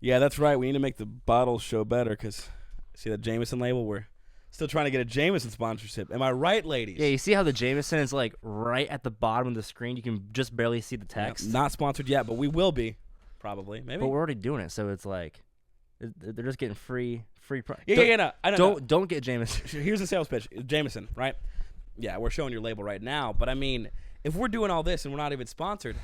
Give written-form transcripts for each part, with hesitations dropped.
Yeah, that's right. We need to make the bottles show better because see that Jameson label? We're still trying to get a Jameson sponsorship. Am I right, ladies? Yeah, you see how the Jameson is like right at the bottom of the screen? You can just barely see the text. Yeah, not sponsored yet, but we will be. Probably. Maybe. But we're already doing it, so it's like they're just getting free. Yeah, I know. Don't get Jameson. Here's the sales pitch. Jameson, right? Yeah, we're showing your label right now. But, I mean, if we're doing all this and we're not even sponsored,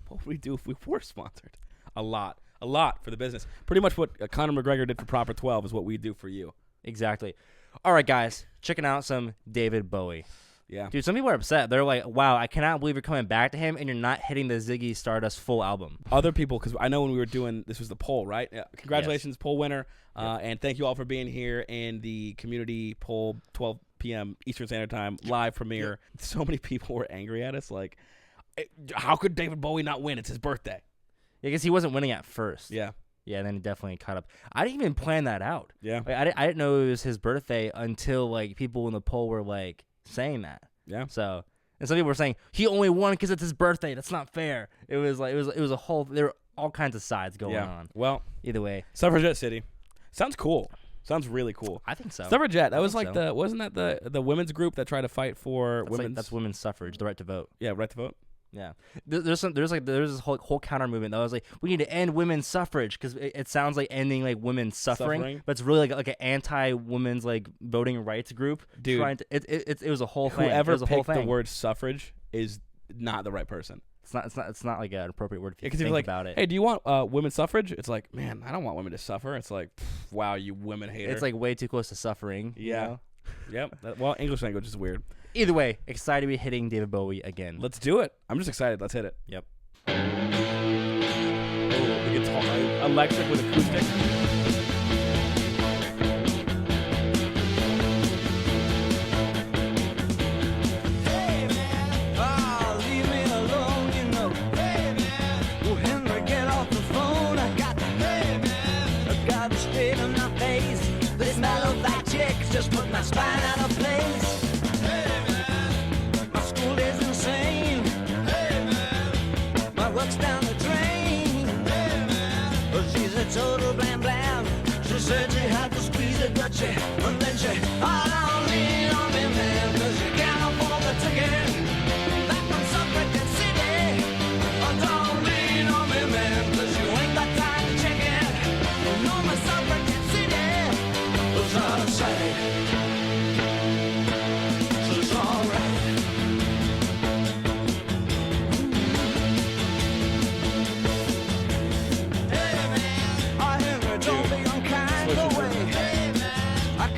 what would we do if we were sponsored? A lot for the business. Pretty much what Conor McGregor did for Proper 12 is what we do for you. Exactly. All right, guys, checking out some David Bowie. Yeah. Dude, some people are upset. They're like, wow, I cannot believe you're coming back to him and you're not hitting the Ziggy Stardust full album. Other people, because I know when we were doing, this was the poll, right? Yeah. Congratulations, poll winner. And thank you all for being here in the community poll, 12 p.m. Eastern Standard Time, live premiere. So many people were angry at us. Like, how could David Bowie not win? It's his birthday. Yeah, because he wasn't winning at first. Yeah. Yeah, and then he definitely caught up. I didn't even plan that out. Yeah. Like, I didn't know it was his birthday until, like, people in the poll were, like, saying that. Yeah. So, and some people were saying he only won because it's his birthday. That's not fair. It was a whole. There were all kinds of sides going on. Well, either way, Suffragette City sounds cool. Sounds really cool. I think so. Suffragette. That was like wasn't that the women's group that tried to fight for women's? That's women's suffrage, the right to vote. Yeah, right to vote. Yeah, there's this whole counter movement that was like, we need to end women's suffrage because it sounds like ending like women's suffering, but it's really like an anti-women's like voting rights group. Dude, it was a whole thing. Whoever picked the word suffrage is not the right person. It's not like an appropriate word if you think think like, about it. Hey, do you want women's suffrage? It's like, man, I don't want women to suffer. It's like, wow, you women hater. It's like way too close to suffering. Yeah. You know? Yep. Well, English language is weird. Either way, excited to be hitting David Bowie again. Let's do it. I'm just excited. Let's hit it. Yep. Oh, the guitar, electric with acoustic. Just put my spine out of place. Hey man, my school is insane. Hey man, my work's down the drain. Hey man, well, she's a total blam blam. She said she had to squeeze it, but and then she, oh, don't lean on me, man, 'cause you can't afford the ticket. Back from Suffragette City. Oh, don't lean on me, man, 'cause you ain't got time to check it. No, my Suffragette City was out of sight. I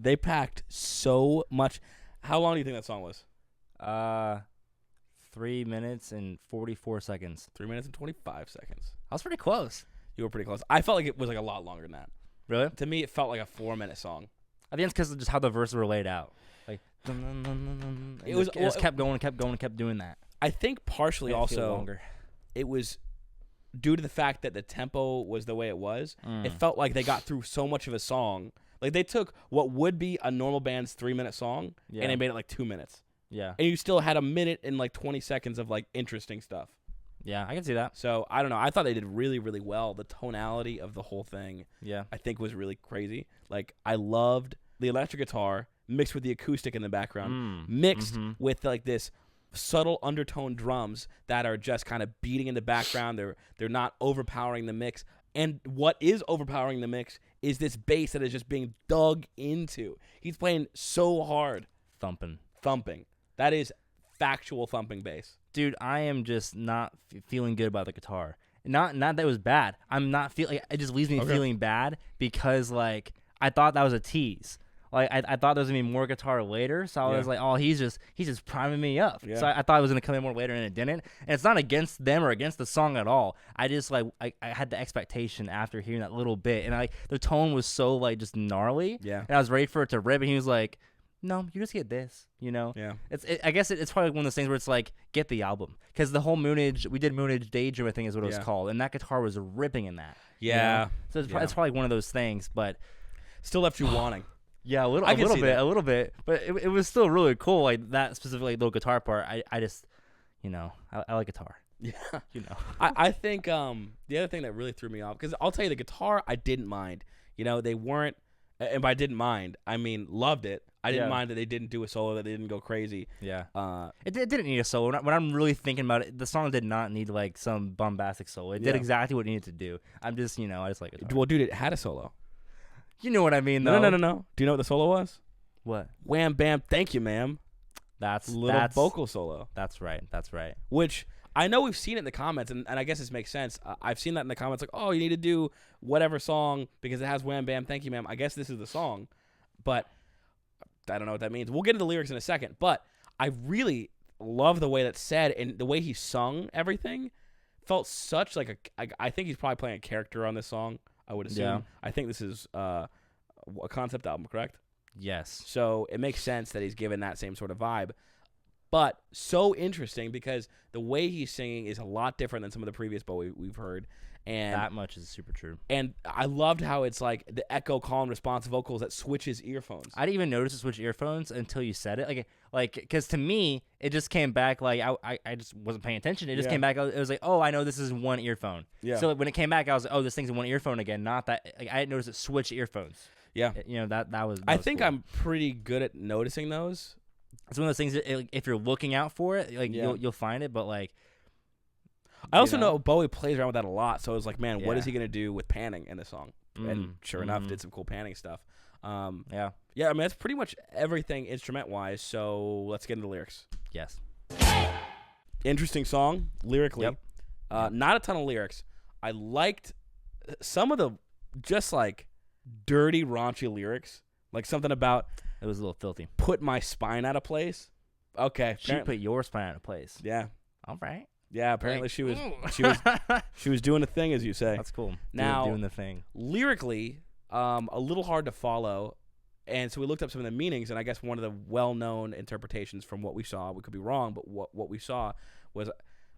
They packed so much. How long do you think that song was? 3 minutes and 44 seconds. 3 minutes and 25 seconds. I was pretty close. You were pretty close. I felt like it was like a lot longer than that. Really? To me, it felt like a 4-minute song. I think it's because of just how the verses were laid out. Like, it just kept going, kept doing that. I think partially also longer. It was due to the fact that the tempo was the way it was. It felt like they got through so much of a song. Like they took what would be a normal band's 3-minute song and they made it like 2 minutes. Yeah. And you still had a minute and like 20 seconds of like interesting stuff. Yeah, I can see that. So I don't know. I thought they did really, really well. The tonality of the whole thing, I think, was really crazy. Like I loved the electric guitar mixed with the acoustic in the background, mixed with like this subtle undertone drums that are just kind of beating in the background. They're not overpowering the mix. And what is overpowering the mix is this bass that is just being dug into. He's playing so hard. Thumping. That is factual thumping bass. Dude, I am just not feeling good about the guitar. Not that it was bad. I'm not feeling. It just leaves me feeling bad because like I thought that was a tease. Like I thought there was gonna be more guitar later, so I was like, oh, he's just priming me up. Yeah. So I thought it was gonna come in more later, and it didn't. And it's not against them or against the song at all. I just like I had the expectation after hearing that little bit, and like the tone was so like just gnarly. Yeah. And I was ready for it to rip, and he was like, no, you just get this, you know? Yeah. I guess it's probably one of those things where it's like, get the album. Because the whole Moonage, we did Moonage Daydream, I think is what it was called. And that guitar was ripping in that. Yeah. You know? So it's probably one of those things, but. Still left you wanting. Yeah, a little bit. But it was still really cool. Like that specifically little guitar part, I just, you know, I like guitar. Yeah. You know. I think the other thing that really threw me off, because I'll tell you the guitar I didn't mind. You know, they weren't, and by didn't mind, I mean loved it. I didn't mind that they didn't do a solo, that they didn't go crazy. Yeah. It didn't need a solo. When I'm really thinking about it, the song did not need like some bombastic solo. It did exactly what it needed to do. I'm just, you know, I just like it. Well, dude, it had a solo. You know what I mean, though. No. Do you know what the solo was? What? Wham, bam, thank you, ma'am. That's vocal solo. That's right. Which I know we've seen it in the comments, and I guess this makes sense. I've seen that in the comments, like, oh, you need to do whatever song because it has wham, bam, thank you, ma'am. I guess this is the song. But I don't know what that means. We'll get into the lyrics in a second. But I really love the way that's said, and the way he sung everything felt such like I think he's probably playing a character on this song, I would assume. Yeah. I think this is a concept album, correct? Yes. So it makes sense that he's given that same sort of vibe. But so interesting because the way he's singing is a lot different than some of the previous Bowie we've heard. And that much is super true. And I loved how it's like the echo, call, and response vocals that switches earphones. I didn't even notice it switched earphones until you said it. Like, because to me, it just came back like I just wasn't paying attention. It just came back. It was like, oh, I know this is one earphone. Yeah. So when it came back, I was like, oh, this thing's in one earphone again. Not that like, I didn't notice it switched earphones. Yeah. You know that was. I think cool. I'm pretty good at noticing those. It's one of those things that if you're looking out for it, like you'll find it. But like. I also know Bowie plays around with that a lot, so I was like, man, what is he going to do with panning in the song? And sure enough, did some cool panning stuff. Yeah, I mean, that's pretty much everything instrument-wise, so let's get into the lyrics. Yes. Interesting song, lyrically. Yep. Not a ton of lyrics. I liked some of the just, like, dirty, raunchy lyrics. Like something about... It was a little filthy. Put my spine out of place. Okay. She put your spine out of place. Yeah. All right. Yeah, apparently she was doing a thing, as you say. That's cool. Now, doing the thing. Lyrically, a little hard to follow, and so we looked up some of the meanings, and I guess one of the well-known interpretations from what we saw, we could be wrong, but what we saw was,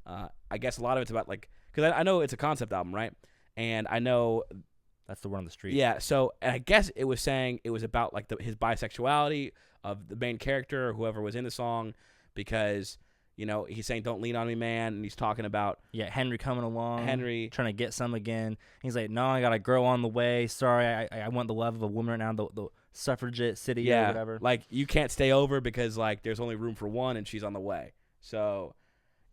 I guess a lot of it's about, like, because I know it's a concept album, right? And I know... That's the one on the street. Yeah, so and I guess it was saying it was about, like, his bisexuality of the main character or whoever was in the song, because... You know, he's saying, don't lean on me, man. And he's talking about... Yeah, Henry coming along. Henry. Trying to get some again. He's like, no, I got a girl on the way. Sorry, I want the love of a woman right now. The Suffragette city or whatever. Like, you can't stay over because, like, there's only room for one and she's on the way. So,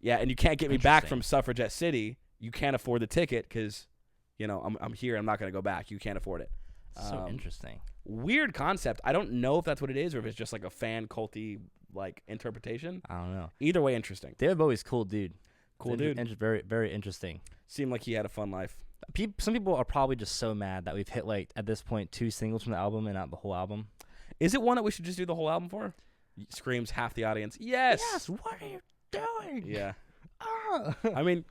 yeah, and you can't get me back from Suffragette City. You can't afford the ticket because, you know, I'm here. I'm not going to go back. You can't afford it. So interesting. Weird concept. I don't know if that's what it is or if it's just, like, a fan culty... like interpretation. I don't know. Either way, interesting. David Bowie's cool dude. Very, very interesting. Seemed like he had a fun life. Some people are probably just so mad that we've hit like at this point 2 singles from the album and not the whole album. Is it one that we should just do the whole album for? Screams half the audience. Yes. Yes. What are you doing? Yeah. Ah. I mean,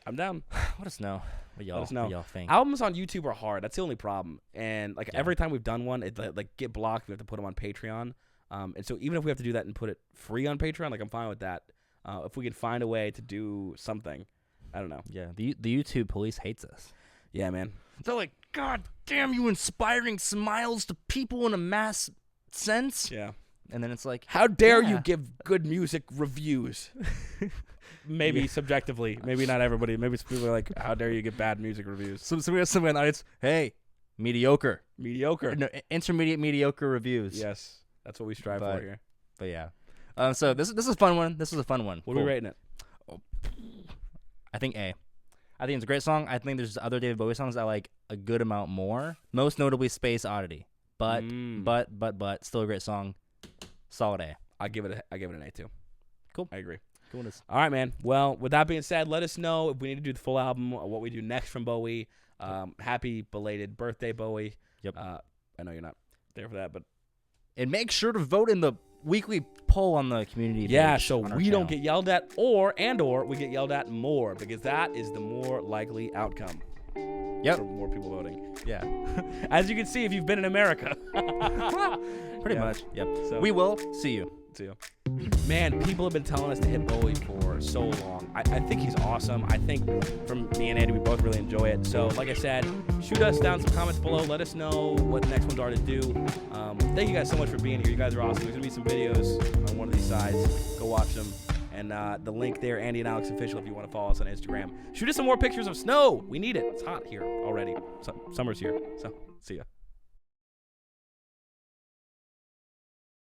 I'm down. Let us know what y'all, Let us know. what y'all think. Albums on YouTube are hard. That's the only problem. And like Yeah. every time we've done one, it like get blocked. We have to put them on Patreon. And so even if we have to do that and put it free on Patreon, like I'm fine with that. If we can find a way to do something, I don't know. Yeah, the YouTube police hates us. Yeah, man. They're like, God damn you, inspiring smiles to people in a mass sense. Yeah. And then it's like, How dare you Yeah. give good music reviews? Maybe subjectively. Maybe not everybody. Maybe people are like, how dare you give bad music reviews? so we got some in the audience. Hey, mediocre. Mediocre. No, intermediate, mediocre reviews. Yes. That's what we strive But- for here. But yeah. So this is a fun one. This is a fun one. What are we rating it? I think A. I think it's a great song. I think there's other David Bowie songs I like a good amount more. Most notably Space Oddity. But still a great song. Solid A. I give it an A too. Cool. I agree. Cool. All right, man. Well, with that being said, let us know if we need to do the full album or what we do next from Bowie. Happy belated birthday, Bowie. Yep. I know you're not there for that, but And make sure to vote in the weekly poll on the community yeah, page so on our we don't channel. get yelled at or we get yelled at more, because that is the more likely outcome. Yep. For more people voting. Yeah. As you can see if you've been in America. Pretty Yeah. much. Yep. So- We will see you. See you. Man, people have been telling us to hit Bowie for so long. I think he's awesome. I think from me and Andy, we both really enjoy it. So, like I said, shoot us down some comments below. Let us know what the next ones are to do. Thank you guys so much for being here. You guys are awesome. There's going to be some videos on one of these sides. Go watch them. And the link there, Andy and Alex Official, if you want to follow us on Instagram. Shoot us some more pictures of snow. We need it. It's hot here already. Summer's here. So, see ya.